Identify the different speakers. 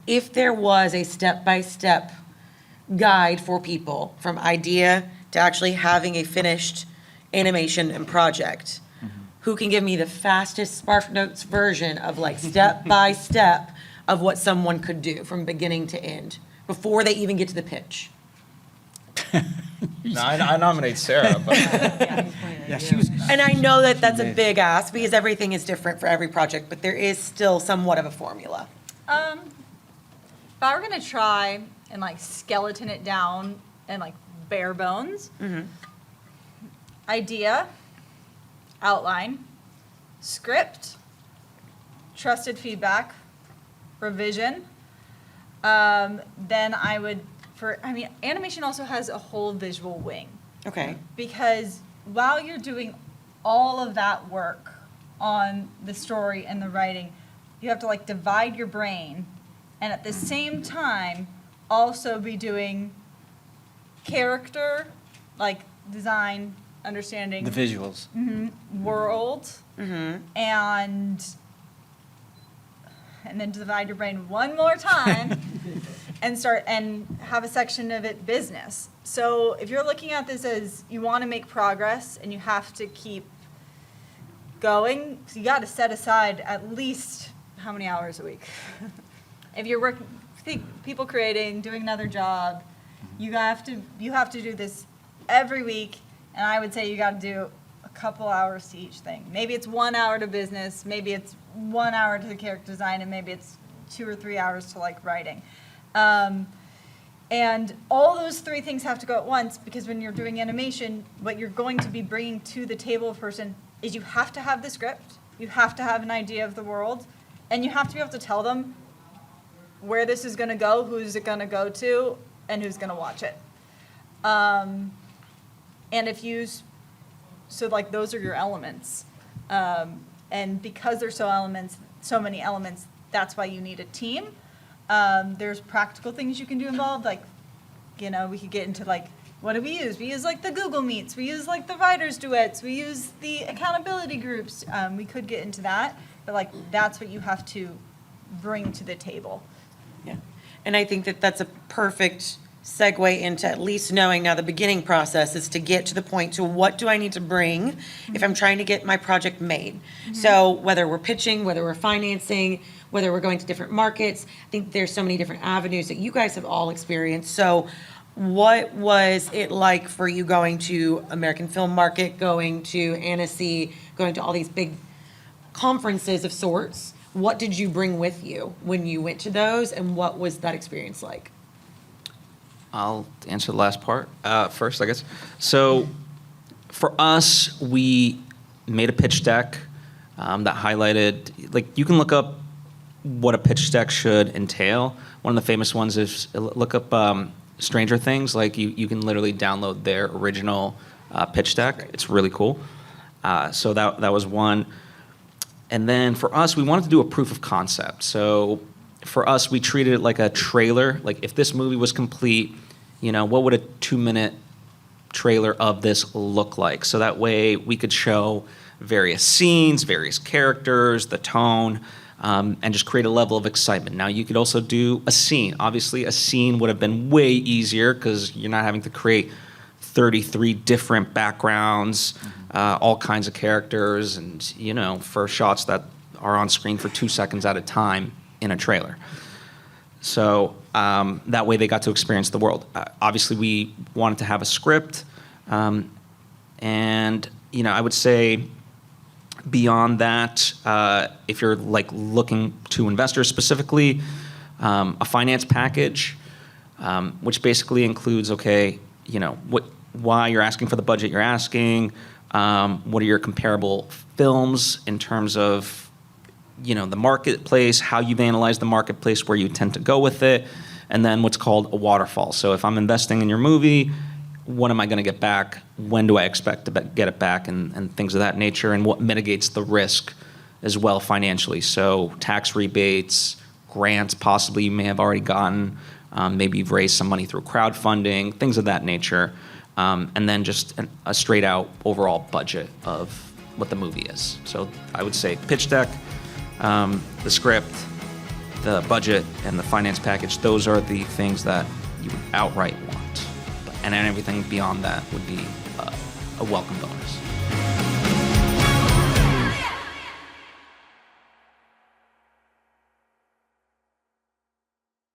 Speaker 1: if there was a step-by-step guide for people from idea to actually having a finished animation and project, who can give me the fastest SparkNotes version of like step-by-step of what someone could do from beginning to end before they even get to the pitch?
Speaker 2: No, I nominate Sarah, but
Speaker 3: She was.
Speaker 1: And I know that that's a big ask because everything is different for every project, but there is still somewhat of a formula.
Speaker 4: If I were gonna try and like skeleton it down and like bare bones, idea, outline, script, trusted feedback, revision. Then I would, animation also has a whole visual wing.
Speaker 1: Okay.
Speaker 4: Because while you're doing all of that work on the story and the writing, you have to like divide your brain and at the same time also be doing character, like design, understanding
Speaker 3: The visuals.
Speaker 4: world, and then divide your brain one more time and have a section of it business. So if you're looking at this as you want to make progress and you have to keep going, so you got to set aside at least how many hours a week? If you're working, people creating, doing another job, you have to do this every week, and I would say you got to do a couple hours to each thing. Maybe it's 1 hour to business, maybe it's 1 hour to the character design, and maybe it's 2 or 3 hours to like writing. And all those three things have to go at once, because when you're doing animation, what you're going to be bringing to the table person is you have to have the script, you have to have an idea of the world, and you have to be able to tell them where this is going to go, who's it going to go to, and who's going to watch it. And so like those are your elements. And because there's so many elements, that's why you need a team. There's practical things you can do involved, like, we could get into like, what do we use? We use like the Google Meets, we use like the writers' duets, we use the accountability groups. We could get into that, but like that's what you have to bring to the table.
Speaker 1: Yeah. And I think that that's a perfect segue into at least knowing now the beginning process is to get to the point to what do I need to bring if I'm trying to get my project made. So whether we're pitching, whether we're financing, whether we're going to different markets, I think there's so many different avenues that you guys have all experienced. So what was it like for you going to American Film Market, going to Annecy, going to all these big conferences of sorts? What did you bring with you when you went to those, and what was that experience like?
Speaker 2: I'll answer the last part first, I guess. So for us, we made a pitch deck that highlighted, like, you can look up what a pitch deck should entail. One of the famous ones is look up Stranger Things. Like, you can literally download their original pitch deck. It's really cool. So that was one. And then for us, we wanted to do a proof of concept. So for us, we treated it like a trailer. Like, if this movie was complete, what would a 2-minute trailer of this look like? So that way we could show various scenes, various characters, the tone, and just create a level of excitement. Now, you could also do a scene. Obviously, a scene would have been way easier because you're not having to create 33 different backgrounds, all kinds of characters, and, for shots that are on screen for 2 seconds at a time in a trailer. So that way they got to experience the world. Obviously, we wanted to have a script, and, I would say beyond that, if you're like looking to investors specifically, a finance package, which basically includes, why you're asking for the budget you're asking, what are your comparable films in terms of, the marketplace, how you've analyzed the marketplace, where you tend to go with it, and then what's called a waterfall. So if I'm investing in your movie, what am I going to get back? When do I expect to get it back, and things of that nature, and what mitigates the risk as well financially. So tax rebates, grants possibly you may have already gotten, maybe you've raised some money through crowdfunding, things of that nature, and then just a straight out overall budget of what the movie is. So I would say pitch deck, the script, the budget and the finance package, those are the things that you would outright want. And then everything beyond that would be a welcome bonus.